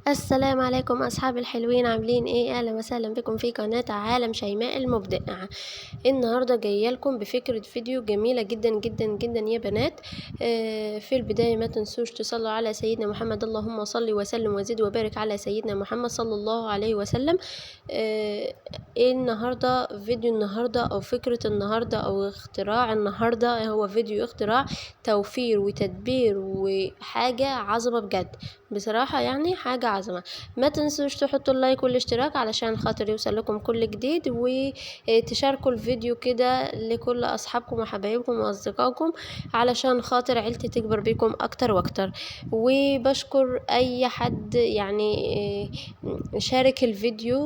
السلام عليكم أصحابي الحلوين، عاملين ايه؟ أهلا وسهلا بكم في قناة عالم شيماء المبدعة. النهاردة جاية لكم بفكرة فيديو جميلة جدا جدا جدا يا بنات. في البداية ما تنسوش تصلوا على سيدنا محمد، اللهم صل وسلم وزد وبارك على سيدنا محمد صلى الله عليه وسلم. النهاردة فيديو النهاردة أو فكرة النهاردة أو اختراع النهاردة هو فيديو اختراع توفير وتدبير وحاجة عظمة بجد بصراحة، يعني حاجة عظمة. ما تنسوش تحطوا اللايك والاشتراك علشان خاطر يوصل لكم كل جديد، وتشاركوا الفيديو كده لكل أصحابكم وحبايبكم وأصدقائكم علشان خاطر عيلتي تكبر بيكم أكتر وأكتر. وبشكر أي حد يعني شارك الفيديو،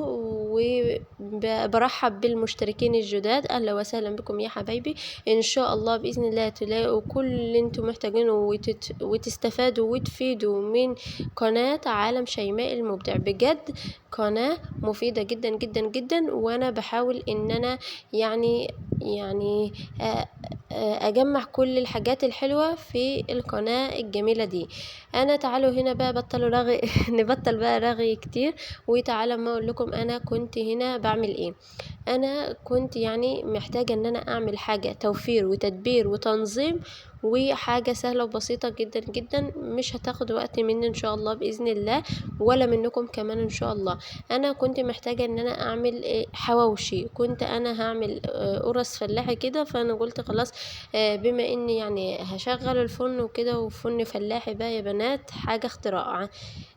وبرحب بالمشتركين الجداد. أهلا وسهلا بكم يا حبايبي. إن شاء الله بإذن الله تلاقوا كل اللي انتم محتاجينه وتستفادوا وتفيدوا من قناة عالم شيماء المبدع. بجد قناة مفيدة جدا جدا جدا، وانا بحاول ان انا يعني اجمع كل الحاجات الحلوة في القناة الجميلة دي. انا تعالوا هنا بقى بطلوا رغي نبطل بقى رغي كتير، وتعالوا ما اقول لكم انا كنت هنا بعمل ايه. انا كنت يعني محتاجة ان انا اعمل حاجة توفير وتدبير وتنظيم، وحاجة سهلة وبسيطة جدا جدا، مش هتاخد وقت مني ان شاء الله بإذن الله، ولا منكم كمان ان شاء الله. انا كنت محتاجة ان انا اعمل حواوشي. كنت انا هعمل قرص فلاحي كده، فانا قلت خلاص بما اني يعني هشغل الفرن وكده، وفرن فلاحي بقى يا بنات حاجة اختراع.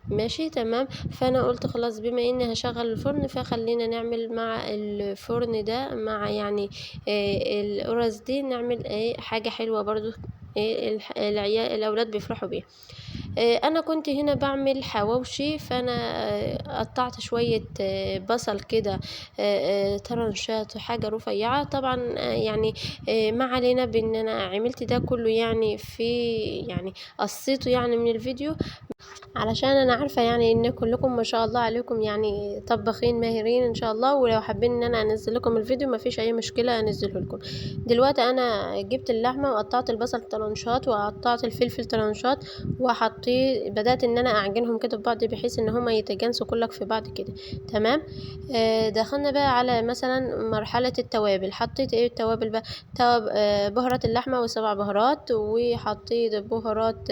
ماشي تمام. فانا قلت خلاص بما اني هشغل الفرن، فخلينا نعمل مع الفرن ده مع يعني القرص دي نعمل حاجة حلوة برضو، العيال الاولاد بيفرحوا بيها. انا كنت هنا بعمل حواوشي، فانا قطعت شوية بصل كده طرنشات وحاجة رفيعة طبعا. يعني ما علينا بان انا عملت ده كله يعني يعني قصيته يعني من الفيديو، علشان انا عارفة يعني ان كلكم ما شاء الله عليكم يعني طباخين ماهرين ان شاء الله، ولو حابين ان انا انزل لكم الفيديو ما فيش اي مشكلة انزله لكم. دلوقتي انا جبت اللحمة وقطعت البصل طرنشات وقطعت الفلفل طرنشات، وحطيت بدأت ان انا اعجنهم كده ببعض بحيث ان هما يتجانسوا كلك في بعض كده. تمام. دخلنا بقى على مثلا مرحلة التوابل. حطيت التوابل بقى، بهارات اللحمة وسبع بهارات، وحطيت بهارات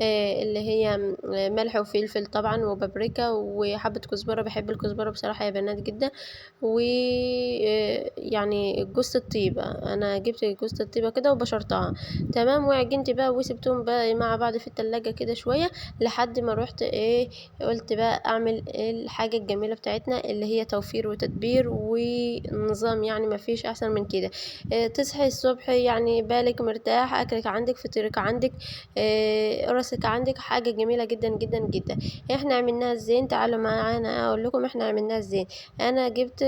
اللي هي ملح وفلفل طبعا وبابريكا وحبة كزبرة، بحب الكزبرة بصراحة يا بنات جدا. ويعني جوز الطيبة، انا جبت جوز الطيبة كده وبشرتها. تمام. وعجنت بقى وسبتهم بقى مع بعض في التلاجة كده شوية، لحد ما روحت قلت بقى اعمل الحاجة الجميلة بتاعتنا اللي هي توفير وتدبير ونظام، يعني ما فيش احسن من كده. تصحي الصبح يعني بالك مرتاح، اكلك عندك، فطيرك عندك، قرصك عندك، حاجة جميلة جدا جدا جدا. احنا عملناها ازاي؟ تعالوا معانا اقول لكم احنا عملناها ازاي. انا جبت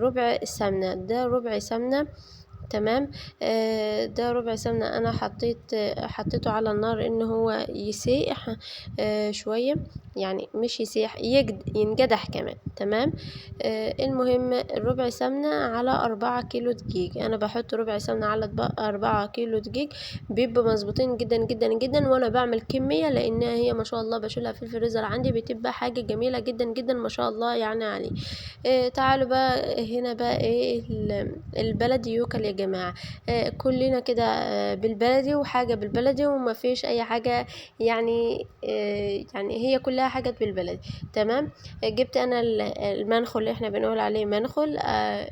ربع سمنة، ده ربع سمنة. تمام. ده ربع سمنة انا حطيته على النار ان هو يسيح شوية، يعني مش يسيح، ينجدح كمان. تمام. المهم ربع سمنة على 4 كيلو دقيق. انا بحط ربع سمنة على 4 كيلو دقيق، بيبقوا مظبوطين جدا جدا جدا. وانا بعمل كمية لانها هي ما شاء الله بشيلها في الفريزر عندي، بتبقى حاجة جميلة جدا جدا ما شاء الله يعني عليه. تعالوا بقى هنا بقى البلدي يوكل يا جماعة. كلنا كده بالبلدي، وحاجة بالبلدي، وما فيش اي حاجة يعني يعني هي كلها حاجات بالبلدي. تمام. جبت انا المنخل اللي احنا بنقول عليه منخل،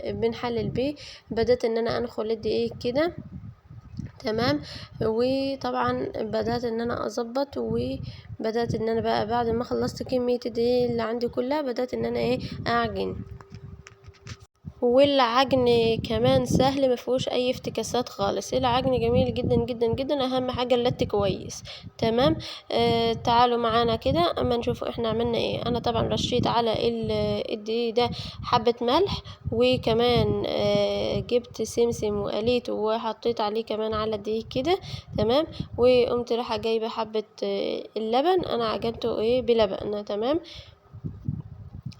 بنحلل بيه. بدأت ان انا انخل الدقيق كده. تمام. وطبعا بدأت ان انا اظبط، وبدأت ان انا بقى بعد ما خلصت كمية الدقيق اللي عندي كلها، بدأت ان انا اعجن. والعجن كمان سهل، مفيهوش اي افتكاسات خالص. العجن جميل جدا جدا جدا، اهم حاجه اللت كويس. تمام. تعالوا معانا كده اما نشوف احنا عملنا ايه. انا طبعا رشيت على الدقيق ده حبه ملح، وكمان جبت سمسم وقليته وحطيت عليه كمان على الدقيق كده. تمام. وقمت رايحه جايبه حبه اللبن، انا عجنته بلبن. تمام.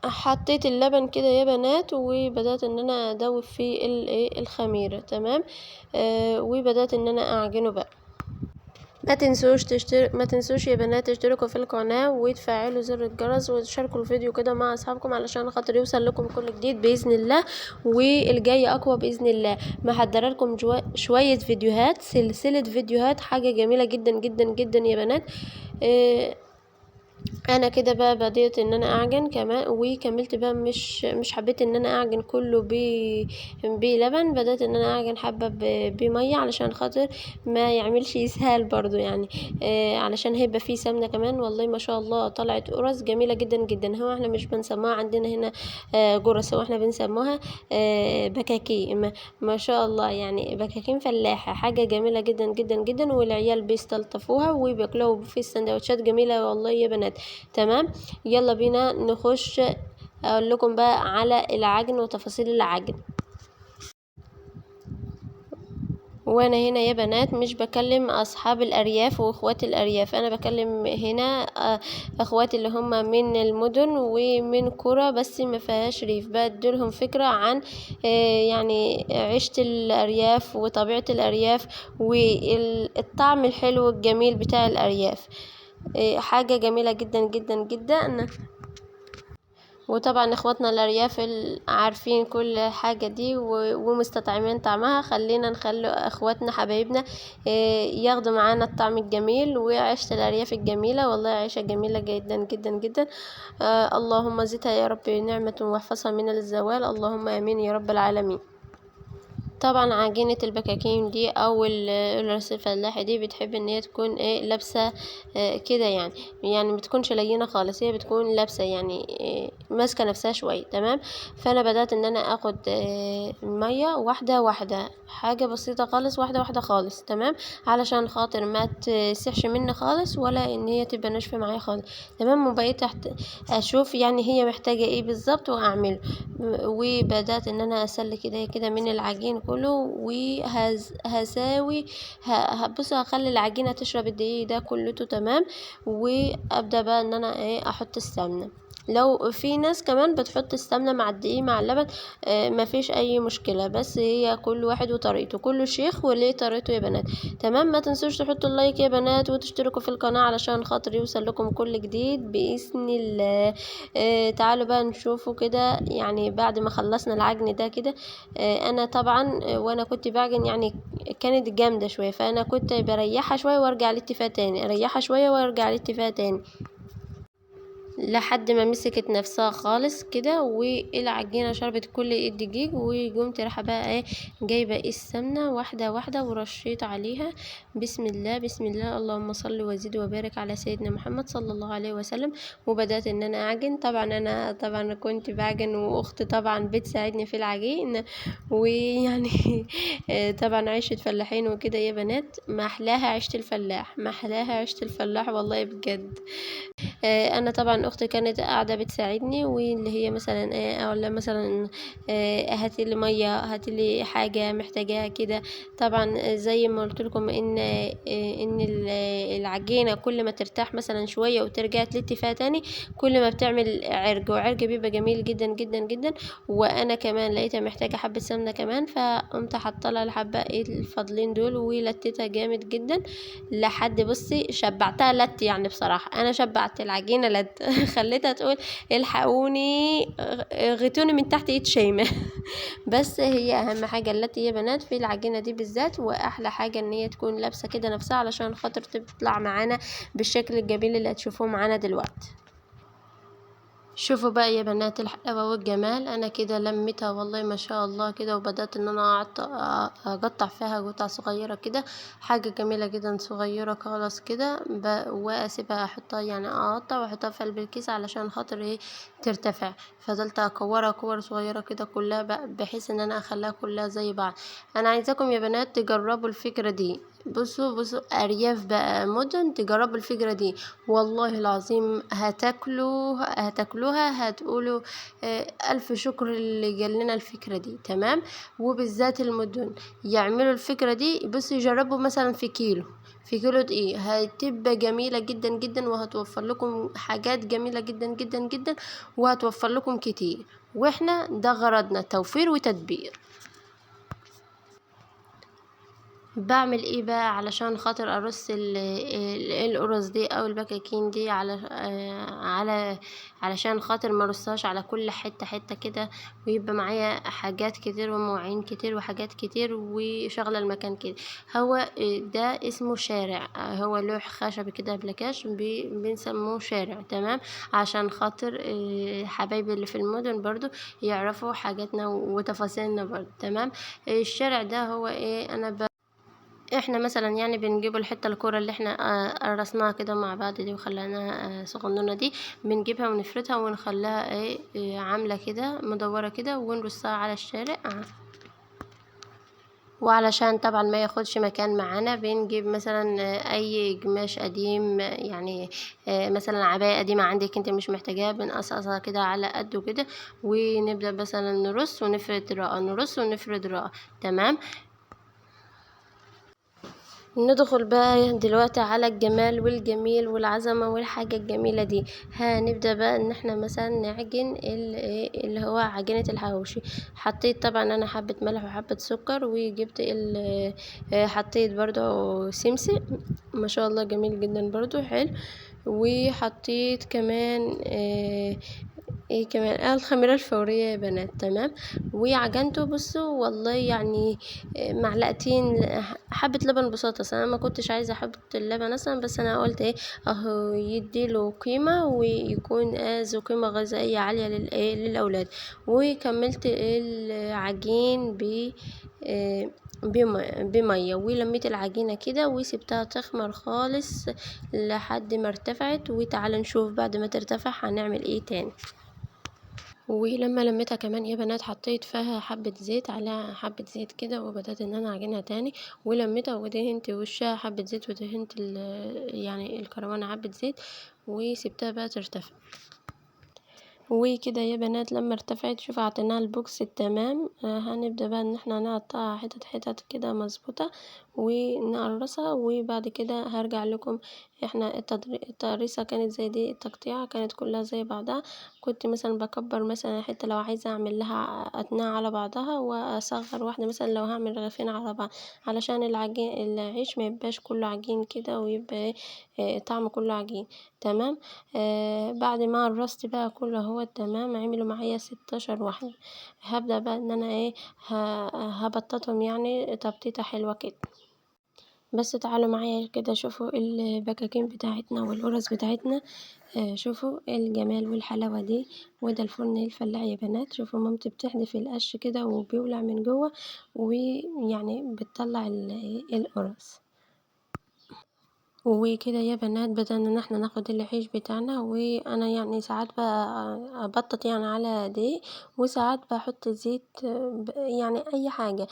حطيت اللبن كده يا بنات، وبدأت ان انا ادوب فيه الخميرة. تمام. وبدأت ان انا اعجنه بقى. ما تنسوش يا بنات تشتركوا في القناة وتفعلوا زر الجرس وتشاركوا الفيديو كده مع اصحابكم علشان خاطر يوصل لكم كل جديد باذن الله، والجاي اقوى باذن الله. محضره لكم شوية فيديوهات، سلسلة فيديوهات، حاجة جميلة جدا جدا جدا يا بنات. انا كده بقى بديت ان انا اعجن كمان، وكملت بقى مش حبيت ان انا اعجن كله بلبن، بدأت ان انا اعجن حبة بمية علشان خاطر ما يعملش اسهال برضو يعني. علشان هيبقى فيه سمنة كمان. والله ما شاء الله طلعت قرص جميلة جدا جدا. هو احنا مش بنسموها عندنا هنا قرص، هو احنا بنسموها بكاكين. ما شاء الله يعني بكاكين فلاحة، حاجة جميلة جدا جدا جدا، والعيال بيستلطفوها وبياكلوها في السندوتشات، جميلة والله يا بنات. تمام، يلا بينا نخش اقول لكم بقى على العجن وتفاصيل العجن. وانا هنا يا بنات مش بكلم اصحاب الارياف واخوات الارياف، انا بكلم هنا اخوات اللي هم من المدن ومن قرى بس ما فيهاش ريف، بديلهم فكرة عن يعني عيشة الارياف وطبيعة الارياف والطعم الحلو الجميل بتاع الارياف. حاجة جميلة جدا جدا جدا. وطبعا اخواتنا الارياف عارفين كل حاجة دي ومستطعمين طعمها. خلينا نخلي اخواتنا حبايبنا ياخدوا معانا الطعم الجميل وعيشة الارياف الجميلة. والله عيشة جميلة جدا جدا جدا. اللهم زدها يا رب نعمة واحفظها من الزوال، اللهم امين يا رب العالمين. طبعا عجينة البكاكين دي او الرز الفلاحي دي بتحب ان هي تكون لابسة كده يعني بتكونش لينة خالص، هي بتكون لابسة يعني ماسكة نفسها شوية. تمام، فانا بدأت ان انا اخد مية واحدة واحدة، حاجة بسيطة خالص، واحدة واحدة خالص. تمام، علشان خاطر ما تسيحش مني خالص ولا ان هي تبقى ناشفة معايا خالص. تمام، وبقيت اشوف يعني هي محتاجة ايه بالظبط واعمله. وبدأت ان انا اسلك كده كده من العجين كله، وهساوي بصوا هخلي العجينة تشرب الدقيق ده كلته. تمام، وابدأ بقى ان انا احط السمنة. لو في ناس كمان بتحط السمنة مع الدقيق مع اللبن مفيش اي مشكلة، بس هي كل واحد وطريقته، كل شيخ وليه طريقته يا بنات. تمام، ما تنسوش تحطوا اللايك يا بنات وتشتركوا في القناة علشان خاطر يوصل لكم كل جديد بإذن الله. تعالوا بقى نشوفوا كده يعني بعد ما خلصنا العجن ده كده. انا طبعا وانا كنت بعجن يعني كانت جامدة شوية، فانا كنت بريحها شوية وارجع الاتفاه تاني، اريحها شوية وارجع الاتفاه تاني لحد ما مسكت نفسها خالص كده والعجينه شربت كل الدقيق. وقمت رايحه بقى جايبه السمنه واحده واحده ورشيت عليها. بسم الله بسم الله، اللهم صل وزد وبارك على سيدنا محمد صلى الله عليه وسلم. وبدات ان انا اعجن. طبعا انا كنت بعجن واختي طبعا بتساعدني في العجين، ويعني طبعا عيشه فلاحين وكده يا بنات. ما احلاها عيشه الفلاح، ما احلاها عيشه الفلاح والله بجد. انا طبعا اختي كانت قاعده بتساعدني، واللي هي مثلا ولا مثلا هاتي لي ميه، هاتي لي حاجه محتاجاها كده. طبعا زي ما قلت لكم ان العجينه كل ما ترتاح مثلا شويه وترجع تلت فيها تاني كل ما بتعمل عرج، وعرج بيبقى جميل جدا جدا جدا. وانا كمان لقيتها محتاجه حبه سمنه كمان، فقمت حاطه لها الحبه الفاضلين دول ولتتها جامد جدا لحد بصي شبعتها لت. يعني بصراحه انا شبعت العجينه لت خليتها تقول الحقوني غتوني من تحت ايد شيماء. بس هي اهم حاجه اللت يا بنات في العجينه دي بالذات، واحلى حاجه ان هي تكون لابسه كده نفسها علشان خاطر تطلع معانا بالشكل الجميل اللي هتشوفوه معانا دلوقتي. شوفوا بقى يا بنات الحلاوة والجمال. انا كده لميتها والله ما شاء الله كده، وبدأت ان انا اقطع فيها قطع صغيرة كده، حاجة جميلة جدا صغيرة خالص كده. واسيبها احطها يعني اقطع واحطها في قلب الكيس علشان خاطر ترتفع. فضلت اكورها كور صغيرة كده كلها بحيث ان انا اخليها كلها زي بعض. انا عايزاكم يا بنات تجربوا الفكرة دي. بصوا ارياف بقى مدن، تجربوا الفكرة دي والله العظيم هتاكلوها هتقولوا ألف شكر اللي قال لنا الفكرة دي. تمام، وبالذات المدن يعملوا الفكرة دي. بس يجربوا مثلا في كيلو دقيق هتبقى جميلة جدا جدا، وهتوفر لكم حاجات جميلة جدا جدا جدا، وهتوفر لكم كتير. واحنا ده غرضنا توفير وتدبير. باعمل إيه بقى علشان خاطر أرص القرص دي أو البكاكين دي علشان خاطر ما ارصهاش على كل حتة كده، ويبقى معايا حاجات كتير ومواعين كتير وحاجات كتير وشغلة المكان كده. هو ده اسمه شارع، هو لوح خشبي كده بلاكاش بنسموه شارع، تمام، عشان خاطر حبايبي اللي في المدن برضو يعرفوا حاجاتنا وتفاصيلنا برضو، تمام. الشارع ده هو ايه، احنا مثلا يعني بنجيب الحته الكوره اللي احنا قرصناها كده مع بعض دي وخليناها صغنونه دي، بنجيبها ونفردها ونخليها عامله كده مدوره كده ونرصها على الشارع. وعلشان طبعا ما ياخدش مكان معانا بنجيب مثلا اي قماش قديم، يعني مثلا عباية قديمة عندك انت مش محتاجاها بنقصقصها كده على قده كده، ونبدأ مثلا نرص ونفرد رقة، نرص ونفرد رقة، تمام. ندخل بقى دلوقتي على الجمال والجميل والعظمة والحاجة الجميلة دي. هنبدأ بقى ان احنا مثلا نعجن اللي هو عجينة الحواوشي. حطيت طبعا انا حبة ملح وحبة سكر، وجبت حطيت برضو سمسم، ما شاء الله جميل جدا برضو حلو. وحطيت كمان ايه كمان الخميرة الفورية يا بنات، تمام. وعجنته بصوا والله يعني معلقتين حبة لبن بساطة، انا ما كنتش عايزة احط اللبن اصلا، بس انا قلت ايه اهو يديله قيمة ويكون ذو قيمة غذائية عالية للاولاد. وكملت العجين بمية، ولميت العجينة كده وسبتها تخمر خالص لحد ما ارتفعت. وتعالى نشوف بعد ما ترتفع هنعمل ايه تاني. ولما لميتها كمان يا بنات حطيت فيها حبة زيت، عليها حبة زيت كده، وبدأت ان انا اعجنها تاني. ولميتها ودهنت وشها حبة زيت، ودهنت يعني الكروانة حبة زيت، وسبتها بقى ترتفع. وكده يا بنات لما ارتفعت شوف عطيناها البوكس التمام. هنبدأ بقى ان احنا نقطعها حتت كده مظبوطة ونقرصها، وبعد كده هرجع لكم. احنا التقريصة كانت زي دي، التقطيعة كانت كلها زي بعضها. كنت مثلا بكبر مثلا حتة لو عايزة اعمل لها اتناها على بعضها، واصغر واحدة مثلا لو هعمل رغيفين على بعض، علشان العيش ما يبقاش كله عجين كده، ويبقى طعم كله عجين، تمام. بعد ما قرصت بقى كله هو تمام، عملوا معايا 16 واحدة. هبدأ بقى ان انا هبططهم يعني تبطيطة حلوة كده. بس تعالوا معايا كده شوفوا البكاكين بتاعتنا والقرص بتاعتنا. شوفوا الجمال والحلاوة دي. وده الفرن الفلاح يا بنات، شوفوا مامتي بتحدف القش كده وبيولع من جوه، ويعني بتطلع القرص. وكده يا بنات بدأنا ان احنا ناخد العيش بتاعنا، وانا يعني ساعات ابطط يعني على دي، وساعات بحط زيت يعني اي حاجة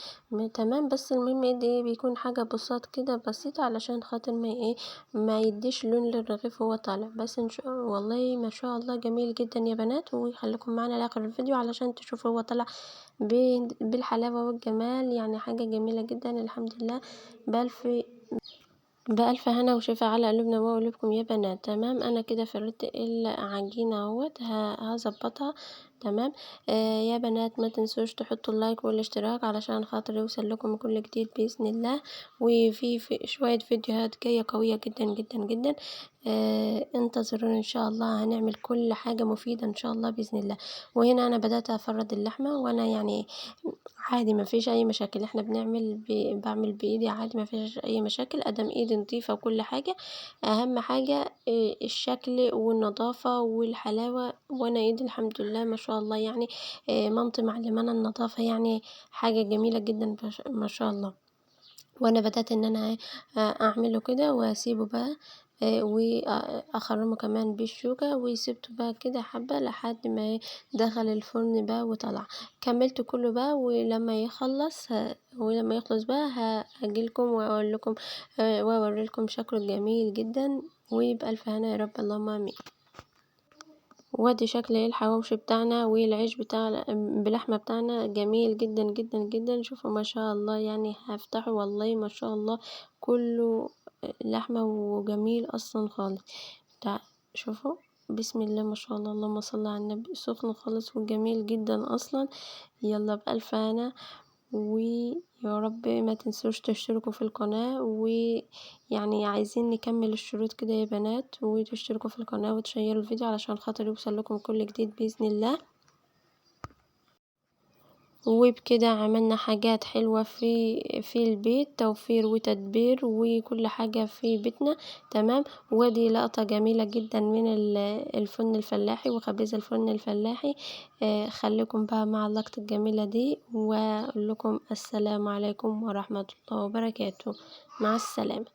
تمام. بس المهم دي بيكون حاجة بسيط كده بسيطة، علشان خاطر ما يديش لون للرغيف وهو طالع. بس إن شاء والله ما شاء الله جميل جدا يا بنات. وخليكم معانا لاخر الفيديو علشان تشوفوا هو طلع بالحلاوة والجمال، يعني حاجة جميلة جدا الحمد لله. بألف بألف هنا وشفا على قلوبنا وقلوبكم يا بنات، تمام. انا كده فردت العجينة اهوت، هظبطها تمام. يا بنات ما تنسوش تحطوا اللايك والاشتراك علشان خاطر يوصل لكم كل جديد بإذن الله. وفي شوية فيديوهات جاية قوية جدا جدا جدا. انتظرونا ان شاء الله، هنعمل كل حاجة مفيدة ان شاء الله بإذن الله. وهنا انا بدأت افرد اللحمة، وانا يعني عادي ما فيش اي مشاكل، احنا بعمل بايدي عادي ما فيش اي مشاكل، ادم ايدي نظيفة وكل حاجة. اهم حاجة الشكل والنظافة والحلاوة، وانا ايدي الحمد لله ما شاء الله يعني. مامتي معلمانا النظافة، يعني حاجة جميلة جدا ما شاء الله. وانا بدأت ان انا اعمله كده واسيبه بقى، واخرمه كمان بالشوكة، وسبته بقى كده حبة لحد ما دخل الفرن بقى وطلع. كملت كله بقى، ولما يخلص بقى هاجيلكم واقول لكم واوريلكم شكله جميل جدا. وبألف هنا يا رب، اللهم امين. وادي شكل الحواوشي بتاعنا والعيش بتاعنا بلحمة بتاعنا جميل جدا جدا جدا. شوفوا ما شاء الله، يعني هفتحه والله ما شاء الله كله لحمة وجميل اصلا خالص. شوفوا بسم الله ما شاء الله، اللهم صل على النبي، سخن خالص وجميل جدا اصلا. يلا بألف هنا ويا رب ما تنسوش تشتركوا في القناة، ويعني عايزين نكمل الشروط كده يا بنات، وتشتركوا في القناة وتشيروا الفيديو علشان خاطر يوصل لكم كل جديد بإذن الله. وبكده عملنا حاجات حلوة في البيت، توفير وتدبير وكل حاجة في بيتنا تمام. ودي لقطة جميلة جدا من الفرن الفلاحي وخبيز الفرن الفلاحي. خليكم بقى مع اللقطة الجميلة دي، واقول لكم السلام عليكم ورحمة الله وبركاته. مع السلامة.